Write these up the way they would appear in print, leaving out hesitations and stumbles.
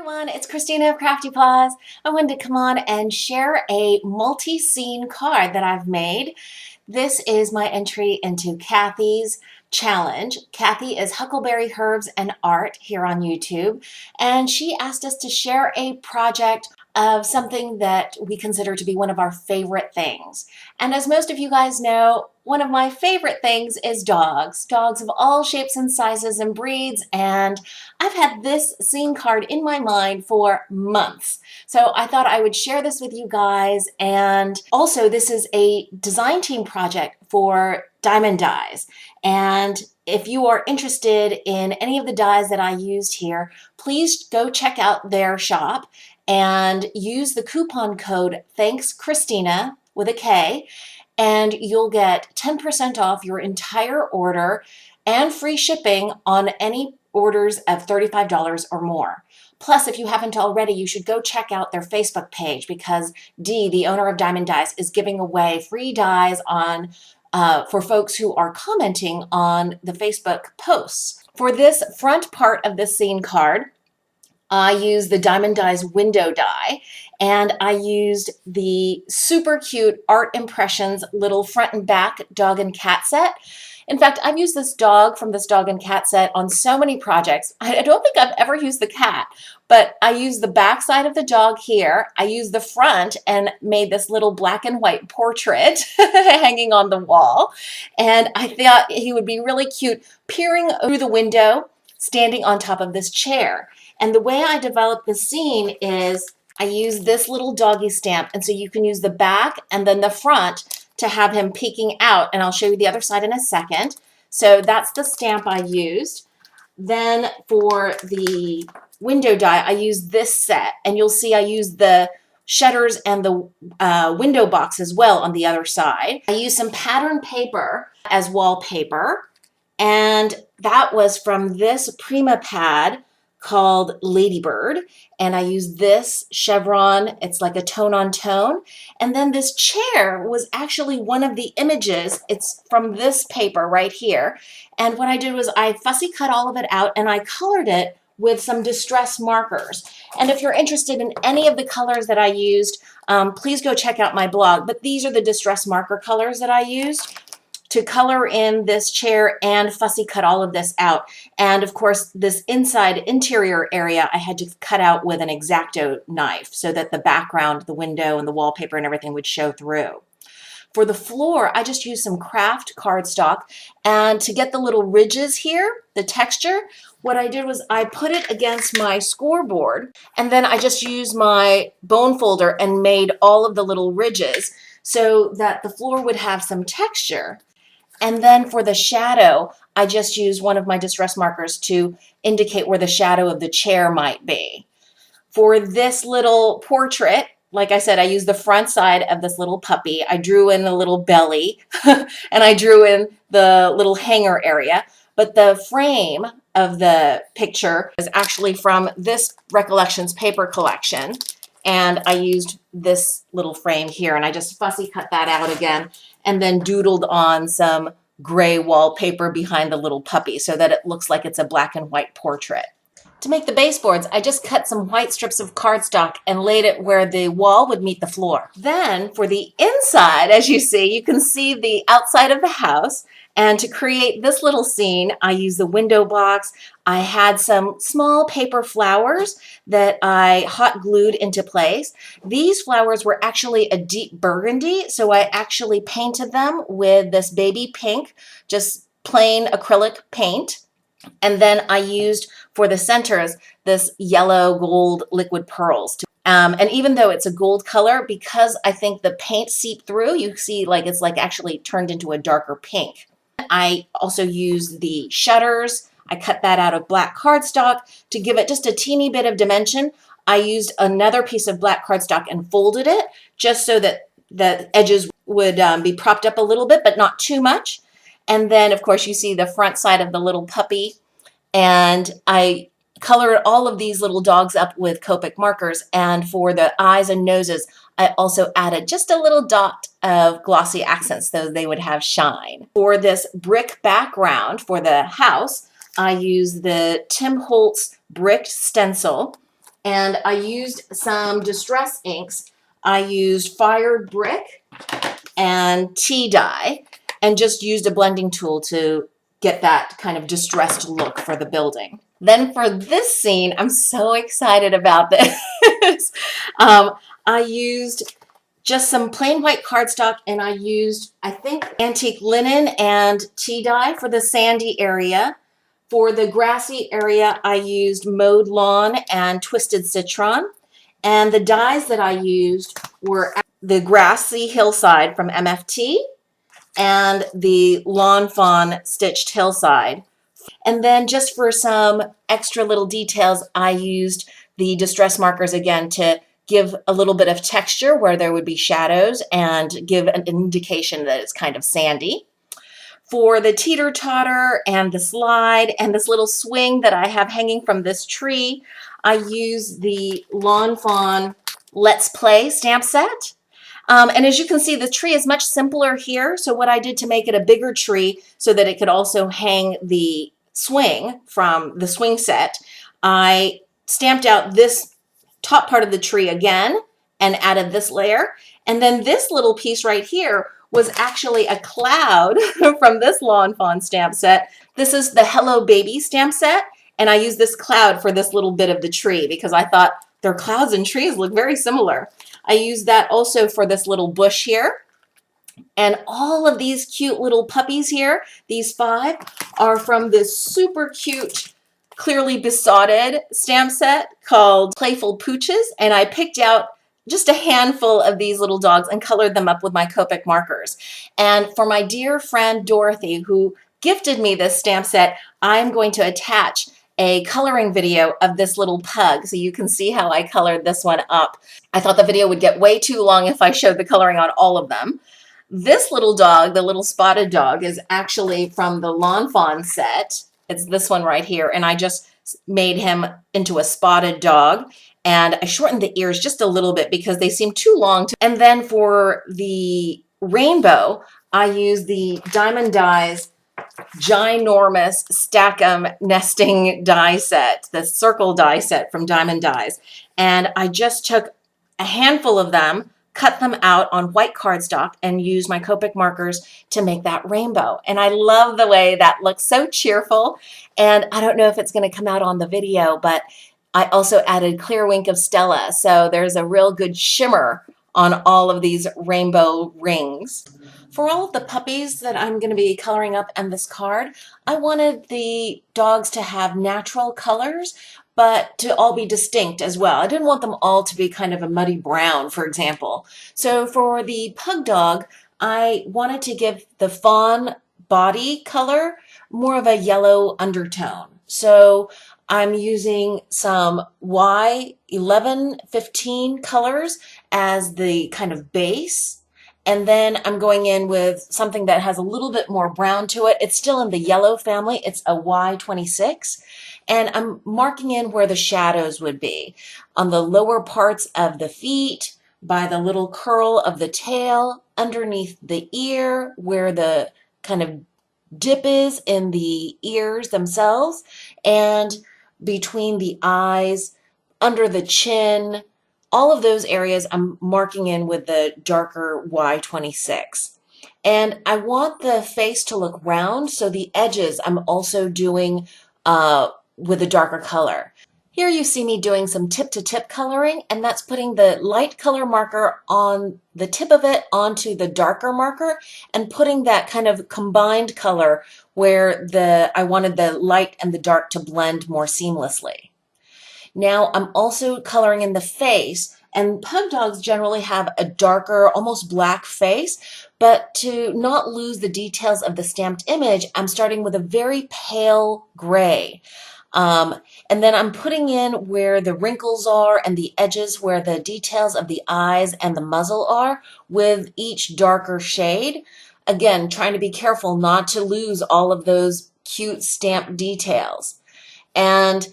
everyone, it's Christina of CraftyPaws. I wanted to come on and share a multi-scene card that I've made. This is my entry into Kathy's challenge. Kathy is Huckleberry Herbs and Art here on YouTube, and she asked us to share a project of something that we consider to be one of our favorite things. And as most of you guys know, one of my favorite things is dogs. Dogs of all shapes and sizes and breeds, and I've had this scene card in my mind for months. So I thought I would share this with you guys, and also this is a design team project for Diemond dies. And if you are interested in any of the dies that I used here, please go check out their shop and use the coupon code Thanks Christina with a K, and you'll get 10% off your entire order and free shipping on any orders of $35 or more. Plus, if you haven't already, you should go check out their Facebook page because Dee, the owner of Diemond Dies, is giving away free dies on for folks who are commenting on the Facebook posts. For this front part of the scene card, I used the Diemond Dies window die, and I used the super cute Art Impressions little front and back dog and cat set. In fact, I've used this dog from this dog and cat set on so many projects. I don't think I've ever used the cat, but I used the back side of the dog here. I used the front and made this little black and white portrait hanging on the wall. And I thought he would be really cute peering through the window, standing on top of this chair. And the way I developed the scene is I use this little doggy stamp, and so you can use the back and then the front to have him peeking out, and I'll show you the other side in a second. So that's the stamp I used. Then for the window die, I used this set, and you'll see I used the shutters and the window box as well on the other side. I used some pattern paper as wallpaper, and that was from this Prima pad called Ladybird, and I used this chevron. It's like a tone on tone. And then this chair was actually one of the images. It's from this paper right here. And what I did was I fussy cut all of it out and I colored it with some distress markers. And if you're interested in any of the colors that I used, please go check out my blog. But these are the distress marker colors that I used to color in this chair and fussy cut all of this out. And of course, this inside interior area, I had to cut out with an X-Acto knife so that the background, the window and the wallpaper and everything would show through. For the floor, I just used some craft cardstock, and to get the little ridges here, the texture, what I did was I put it against my scoreboard, and then I just used my bone folder and made all of the little ridges so that the floor would have some texture. And then for the shadow, I just used one of my distress markers to indicate where the shadow of the chair might be. For this little portrait, like I said, I used the front side of this little puppy. I drew in the little belly and I drew in the little hanger area. But the frame of the picture is actually from this Recollections paper collection. And I used this little frame here, and I just fussy cut that out again and then doodled on some gray wallpaper behind the little puppy so that it looks like it's a black and white portrait. To make the baseboards, I just cut some white strips of cardstock and laid it where the wall would meet the floor. Then for the inside, as you see, you can see the outside of the house. And to create this little scene, I used the window box. I had some small paper flowers that I hot glued into place. These flowers were actually a deep burgundy, so I actually painted them with this baby pink, just plain acrylic paint. And then I used for the centers this yellow gold liquid pearls. And even though it's a gold color, because I think the paint seeped through, you see like it's like actually turned into a darker pink. I also used the shutters. I cut that out of black cardstock to give it just a teeny bit of dimension. I used another piece of black cardstock and folded it just so that the edges would be propped up a little bit, but not too much. And then, of course, you see the front side of the little puppy. And I colored all of these little dogs up with Copic markers. And for the eyes and noses, I also added just a little dot of glossy accents so they would have shine. For this brick background for the house, I used the Tim Holtz brick stencil, And I used some distress inks. I used fired brick and tea dye and just used a blending tool to get that kind of distressed look for the building. Then for this scene, I'm so excited about this. I used just some plain white cardstock, and I used, I think, antique linen and tea dye for the sandy area. For the grassy area, I used mowed lawn and twisted citron. And the dyes that I used were the grassy hillside from MFT and the lawn fawn stitched hillside. And then just for some extra little details, I used the distress markers again to give a little bit of texture where there would be shadows and give an indication that it's kind of sandy. For the teeter-totter and the slide and this little swing that I have hanging from this tree, I use the Lawn Fawn Let's Play stamp set. And as you can see, the tree is much simpler here. So what I did to make it a bigger tree so that it could also hang the swing from the swing set, I stamped out this top part of the tree again and added this layer. And then this little piece right here was actually a cloud from this Lawn Fawn stamp set. This is the Hello Baby stamp set, and I used this cloud for this little bit of the tree because I thought their clouds and trees look very similar. I used that also for this little bush here. And all of these cute little puppies here, these 5, are from this super cute Clearly Besotted stamp set called Playful Pooches, and I picked out just a handful of these little dogs and colored them up with my Copic markers. And for my dear friend Dorothy, who gifted me this stamp set, I'm going to attach a coloring video of this little pug so you can see how I colored this one up. I thought the video would get way too long if I showed the coloring on all of them. This little dog, the little spotted dog, is actually from the Lawn Fawn set. It's this one right here, and I just made him into a spotted dog, and I shortened the ears just a little bit because they seem too long. And then for the rainbow, I used the Diamond Dies Die-Normous Stack-Em nesting die set, the circle die set from Diamond Dies. And I just took a handful of them, cut them out on white cardstock, and used my Copic markers to make that rainbow. And I love the way that looks, so cheerful. And I don't know if it's going to come out on the video, but I also added Clear Wink of Stella. So there's a real good shimmer on all of these rainbow rings. For all of the puppies that I'm going to be coloring up in this card, I wanted the dogs to have natural colors, but to all be distinct as well. I didn't want them all to be kind of a muddy brown, for example. So for the pug dog, I wanted to give the fawn body color more of a yellow undertone. So I'm using some Y1115 colors as the kind of base. And then I'm going in with something that has a little bit more brown to it. It's still in the yellow family. It's a Y26. And I'm marking in where the shadows would be. On the lower parts of the feet, by the little curl of the tail, underneath the ear, where the kind of dip is in the ears themselves, and between the eyes, under the chin, all of those areas I'm marking in with the darker Y26. And I want the face to look round, so the edges I'm also doing with a darker color. Here you see me doing some tip-to-tip coloring, and that's putting the light color marker on the tip of it onto the darker marker and putting that kind of combined color where I wanted the light and the dark to blend more seamlessly. Now I'm also coloring in the face, and pug dogs generally have a darker, almost black face, but to not lose the details of the stamped image, I'm starting with a very pale gray. And then I'm putting in where the wrinkles are and the edges where the details of the eyes and the muzzle are with each darker shade. Again, trying to be careful not to lose all of those cute stamp details. And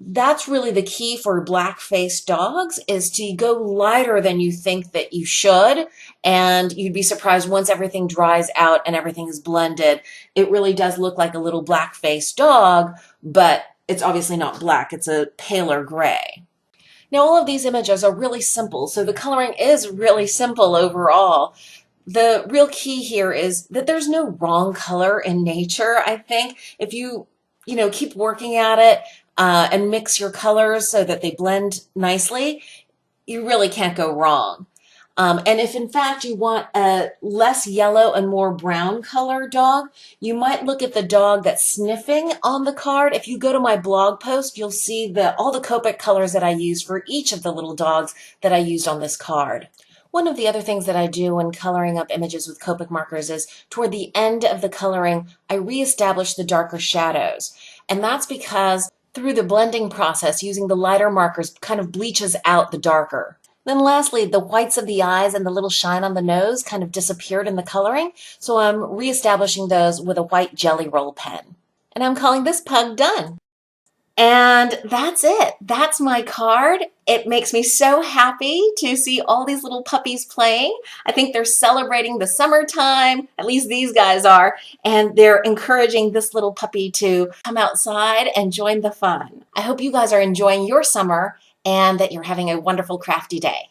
that's really the key for black-faced dogs, is to go lighter than you think that you should, and you'd be surprised once everything dries out and everything is blended. It really does look like a little black-faced dog, but it's obviously not black. It's a paler gray. Now, all of these images are really simple, so the coloring is really simple overall. The real key here is that there's no wrong color in nature. I think if you keep working at it and mix your colors so that they blend nicely, you really can't go wrong. And if in fact you want a less yellow and more brown color dog, you might look at the dog that's sniffing on the card. If you go to my blog post, you'll see all the Copic colors that I use for each of the little dogs that I used on this card. One of the other things that I do when coloring up images with Copic markers is toward the end of the coloring, I reestablish the darker shadows. And that's because through the blending process, using the lighter markers kind of bleaches out the darker. Then lastly, the whites of the eyes and the little shine on the nose kind of disappeared in the coloring, so I'm reestablishing those with a white Jelly Roll pen. And I'm calling this pug done. And that's it. That's my card. It makes me so happy to see all these little puppies playing. I think they're celebrating the summertime, at least these guys are, and they're encouraging this little puppy to come outside and join the fun. I hope you guys are enjoying your summer and that you're having a wonderful crafty day.